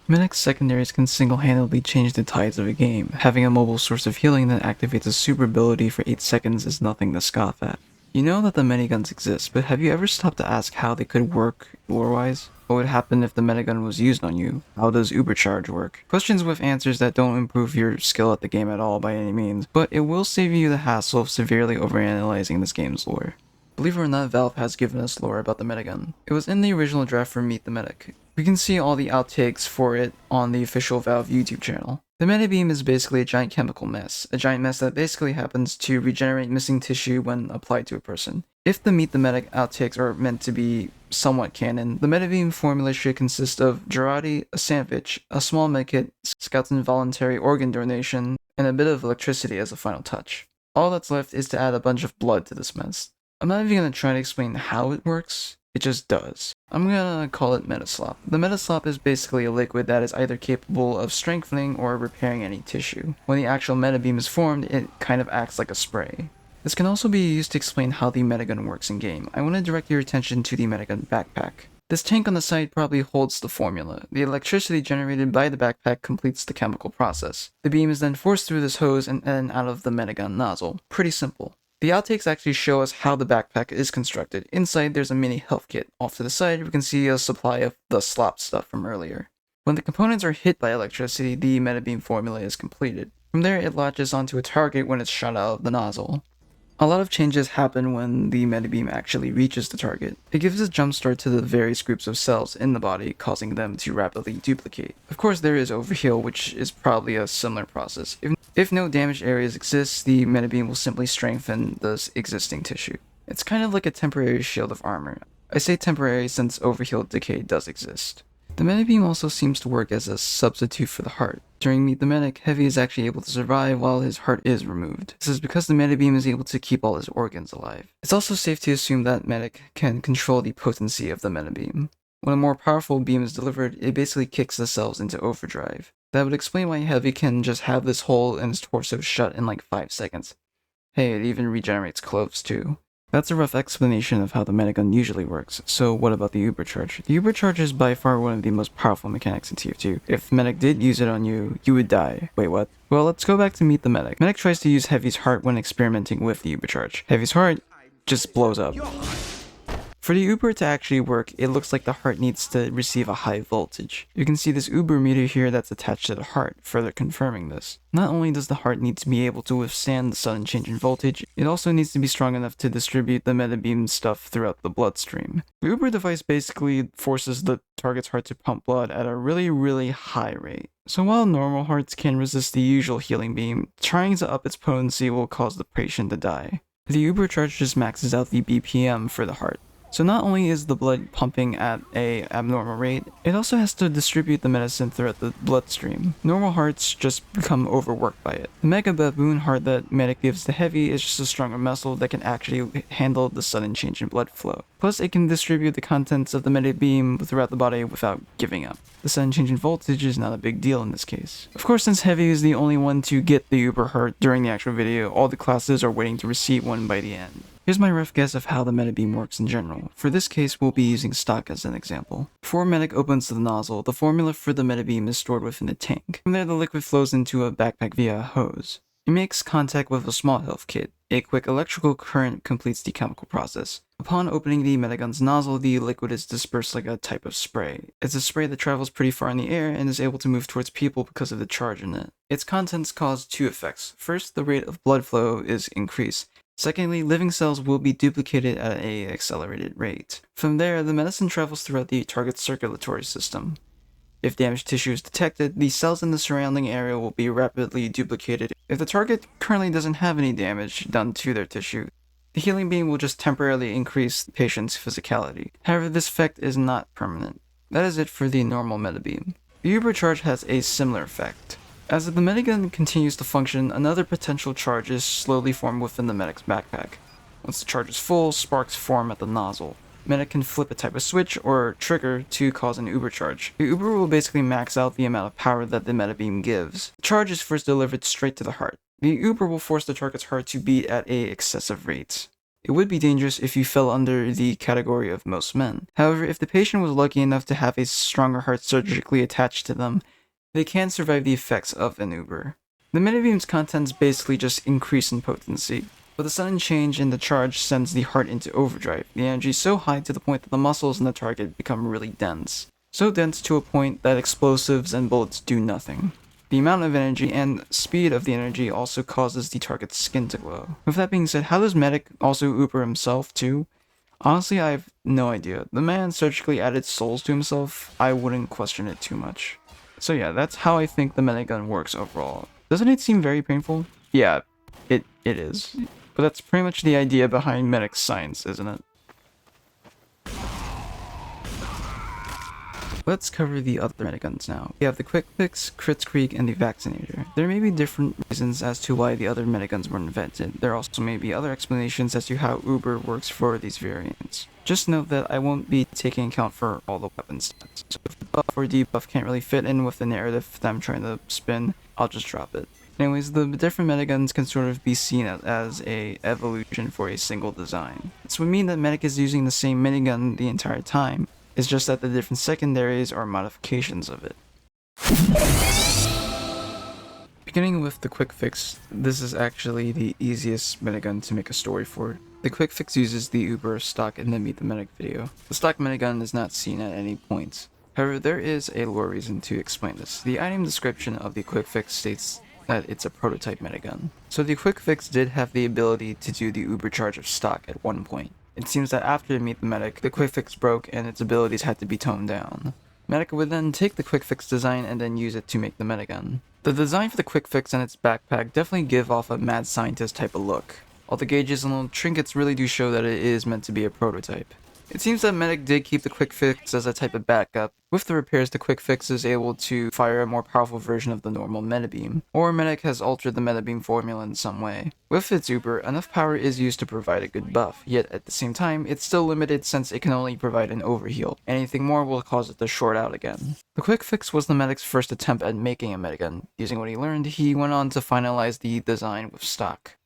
Medic's secondaries can single-handedly change the tides of a game. Having a mobile source of healing that activates a super ability for 8 seconds is nothing to scoff at. You know that the Mediguns exist, but have you ever stopped to ask how they could work lore-wise? What would happen if the Medigun was used on you? How does Ubercharge work? Questions with answers that don't improve your skill at the game at all by any means, but it will save you the hassle of severely overanalyzing this game's lore. Believe it or not, Valve has given us lore about the Medigun. It was in the original draft for Meet the Medic. We can see all the outtakes for it on the official Valve YouTube channel. The Medibeam is basically a giant chemical mess, a giant mess that basically happens to regenerate missing tissue when applied to a person. If the Meet the Medic outtakes are meant to be somewhat canon, the Medibeam formula should consist of Girardi, a sandwich, a small medkit, Scout's involuntary organ donation, and a bit of electricity as a final touch. All that's left is to add a bunch of blood to this mess. I'm not even going to try to explain how it works, it just does. I'm gonna call it Metaslop. The Metaslop is basically a liquid that is either capable of strengthening or repairing any tissue. When the actual Medibeam is formed, it kind of acts like a spray. This can also be used to explain how the Medigun works in-game. I want to direct your attention to the Medigun backpack. This tank on the side probably holds the formula. The electricity generated by the backpack completes the chemical process. The beam is then forced through this hose and then out of the Medigun nozzle. Pretty simple. The outtakes actually show us how the backpack is constructed. Inside, there's a mini health kit. Off to the side, we can see a supply of the slop stuff from earlier. When the components are hit by electricity, the Medibeam formula is completed. From there, it latches onto a target when it's shot out of the nozzle. A lot of changes happen when the Medibeam actually reaches the target. It gives a jumpstart to the various groups of cells in the body, causing them to rapidly duplicate. Of course, there is overheal, which is probably a similar process. If no damaged areas exist, the Medibeam will simply strengthen the existing tissue. It's kind of like a temporary shield of armor. I say temporary since overheal decay does exist. The Medibeam also seems to work as a substitute for the heart. During Meet the Medic, Heavy is actually able to survive while his heart is removed. This is because the Medibeam is able to keep all his organs alive. It's also safe to assume that Medic can control the potency of the Medibeam. When a more powerful beam is delivered, it basically kicks the cells into overdrive. That would explain why Heavy can just have this hole in his torso shut in like 5 seconds. Hey, it even regenerates clothes too. That's a rough explanation of how the Medigun usually works, so what about the Ubercharge? The Ubercharge is by far one of the most powerful mechanics in TF2. If Medic did use it on you, you would die. Wait, what? Well, let's go back to Meet the Medic. Medic tries to use Heavy's heart when experimenting with the Ubercharge. Heavy's heart just blows up. For the Uber to actually work, it looks like the heart needs to receive a high voltage. You can see this Uber meter here that's attached to the heart, further confirming this. Not only does the heart need to be able to withstand the sudden change in voltage, it also needs to be strong enough to distribute the Medibeam stuff throughout the bloodstream. The Uber device basically forces the target's heart to pump blood at a really high rate. So while normal hearts can resist the usual healing beam, trying to up its potency will cause the patient to die. The Ubercharge just maxes out the BPM for the heart. So not only is the blood pumping at an abnormal rate, it also has to distribute the medicine throughout the bloodstream. Normal hearts just become overworked by it. The Mega Baboon heart that Medic gives to Heavy is just a stronger muscle that can actually handle the sudden change in blood flow. Plus, it can distribute the contents of the Medibeam throughout the body without giving up. The sudden change in voltage is not a big deal in this case. Of course, since Heavy is the only one to get the Uber heart during the actual video, all the classes are waiting to receive one by the end. Here's my rough guess of how the Medibeam works in general. For this case, we'll be using stock as an example. Before Medic opens the nozzle, the formula for the Medibeam is stored within the tank. From there, the liquid flows into a backpack via a hose. It makes contact with a small health kit. A quick electrical current completes the chemical process. Upon opening the Medigun's nozzle, the liquid is dispersed like a type of spray. It's a spray that travels pretty far in the air and is able to move towards people because of the charge in it. Its contents cause 2 effects. First, the rate of blood flow is increased. Secondly, living cells will be duplicated at an accelerated rate. From there, the medicine travels throughout the target's circulatory system. If damaged tissue is detected, the cells in the surrounding area will be rapidly duplicated. If the target currently doesn't have any damage done to their tissue, the healing beam will just temporarily increase the patient's physicality. However, this effect is not permanent. That is it for the normal Medibeam. The Ubercharge has a similar effect. As the Medigun continues to function, another potential charge is slowly formed within the Medic's backpack. Once the charge is full, sparks form at the nozzle. Medic can flip a type of switch or trigger to cause an Ubercharge. The Uber will basically max out the amount of power that the Medibeam gives. The charge is first delivered straight to the heart. The Uber will force the target's heart to beat at an excessive rate. It would be dangerous if you fell under the category of most men. However, if the patient was lucky enough to have a stronger heart surgically attached to them, they can survive the effects of an Uber. The Medibeam's contents basically just increase in potency, but a sudden change in the charge sends the heart into overdrive. The energy is so high to the point that the muscles in the target become really dense. So dense to a point that explosives and bullets do nothing. The amount of energy and speed of the energy also causes the target's skin to glow. With that being said, how does Medic also Uber himself too? Honestly, I have no idea. The man surgically added souls to himself. I wouldn't question it too much. So yeah, that's how I think the Medigun works overall. Doesn't it seem very painful? Yeah, it is. But that's pretty much the idea behind Medic's science, isn't it? Let's cover the other Mediguns now. We have the Quick Fix, Kritzkreig, and the Vaccinator. There may be different reasons as to why the other Mediguns were invented. There also may be other explanations as to how Uber works for these variants. Just note that I won't be taking account for all the weapon stats. So if the buff or debuff can't really fit in with the narrative that I'm trying to spin, I'll just drop it. Anyways, the different Mediguns can sort of be seen as a evolution for a single design. This would mean that Medic is using the same minigun the entire time. It's just that the different secondaries are modifications of it. Beginning with the Quick Fix, this is actually the easiest minigun to make a story for. The Quick Fix uses the Uber stock in the Meet the Medic video. The stock minigun is not seen at any point. However, there is a lore reason to explain this. The item description of the Quick Fix states that it's a prototype minigun. So the Quick Fix did have the ability to do the Ubercharge of stock at one point. It seems that after Meet the Medic, the Quick Fix broke and its abilities had to be toned down. Medic would then take the Quick Fix design and then use it to make the minigun. The design for the Quick Fix and its backpack definitely give off a mad scientist type of look. All the gauges and little trinkets really do show that it is meant to be a prototype. It seems that Medic did keep the Quick Fix as a type of backup. With the repairs, the Quick Fix is able to fire a more powerful version of the normal Medibeam, or Medic has altered the Medibeam formula in some way. With its Uber, enough power is used to provide a good buff, yet at the same time, it's still limited since it can only provide an overheal. Anything more will cause it to short out again. The Quick Fix was the Medic's first attempt at making a Medigun. Using what he learned, he went on to finalize the design with stock.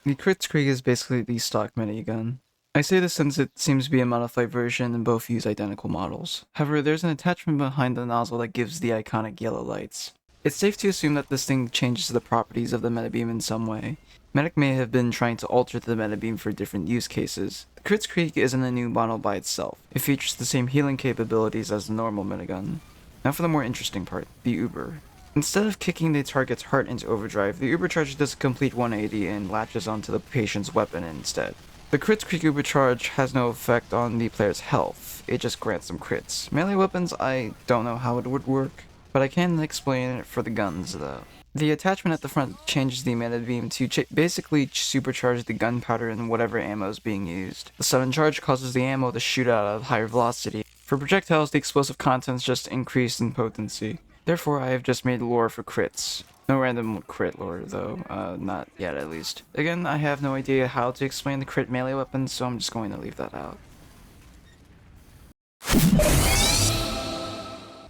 The Kritzkreig is basically the stock minigun. I say this since it seems to be a modified version and both use identical models. However, there's an attachment behind the nozzle that gives the iconic yellow lights. It's safe to assume that this thing changes the properties of the Medibeam in some way. Medic may have been trying to alter the Medibeam for different use cases. The Kritzkreig isn't a new model by itself. It features the same healing capabilities as the normal minigun. Now for the more interesting part, the Uber. Instead of kicking the target's heart into overdrive, the Ubercharge does a complete 180 and latches onto the patient's weapon instead. The Kritzkreig Ubercharge has no effect on the player's health, it just grants them crits. Melee weapons, I don't know how it would work, but I can explain it for the guns though. The attachment at the front changes the Medibeam to basically supercharge the gunpowder and whatever ammo is being used. The sudden charge causes the ammo to shoot out at a higher velocity. For projectiles, the explosive contents just increase in potency. Therefore, I have just made lore for crits. No random crit lore, though. Not yet, at least. Again, I have no idea how to explain the crit melee weapons, so I'm just going to leave that out.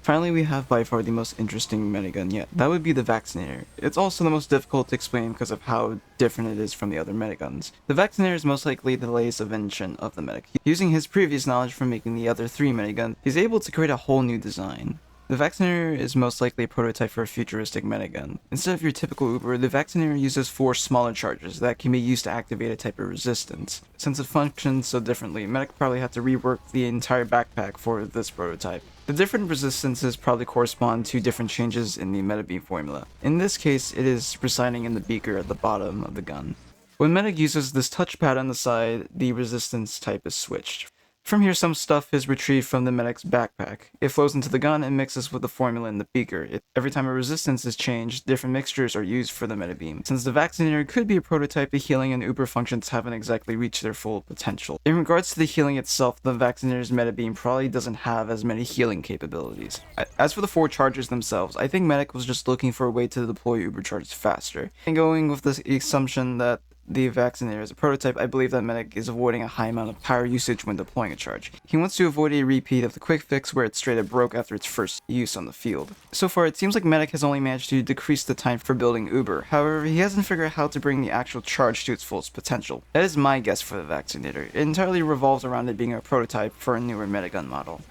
Finally, we have by far the most interesting minigun yet. That would be the Vaccinator. It's also the most difficult to explain because of how different it is from the other miniguns. The Vaccinator is most likely the latest invention of the medic. Using his previous knowledge from making the other three miniguns, he's able to create a whole new design. The Vaccinator is most likely a prototype for a futuristic minigun. Instead of your typical Uber, the Vaccinator uses 4 smaller charges that can be used to activate a type of resistance. Since it functions so differently, Medic probably had to rework the entire backpack for this prototype. The different resistances probably correspond to different changes in the Medibeam formula. In this case, it is residing in the beaker at the bottom of the gun. When Medic uses this touchpad on the side, the resistance type is switched. From here, some stuff is retrieved from the Medic's backpack. It flows into the gun and mixes with the formula in the beaker. Every time a resistance is changed, different mixtures are used for the Medibeam. Since the Vaccinator could be a prototype, the healing and Uber functions haven't exactly reached their full potential. In regards to the healing itself, the Vaccinator's Medibeam probably doesn't have as many healing capabilities. As for the 4 charges themselves, I think Medic was just looking for a way to deploy Ubercharge faster, and going with the assumption that the Vaccinator as a prototype, I believe that Medic is avoiding a high amount of power usage when deploying a charge. He wants to avoid a repeat of the quick fix where it straight up broke after its first use on the field. So far, it seems like Medic has only managed to decrease the time for building Uber, however, he hasn't figured out how to bring the actual charge to its fullest potential. That is my guess for the Vaccinator. It entirely revolves around it being a prototype for a newer Medigun model.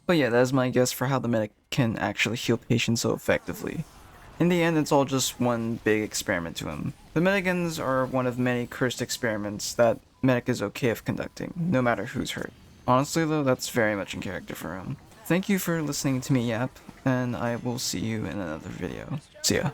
But yeah, that is my guess for how the Medic can actually heal patients so effectively. In the end, it's all just one big experiment to him. The Mediguns are one of many cursed experiments that Medic is okay of conducting, no matter who's hurt. Honestly though, that's very much in character for him. Thank you for listening to me yap, and I will see you in another video. See ya.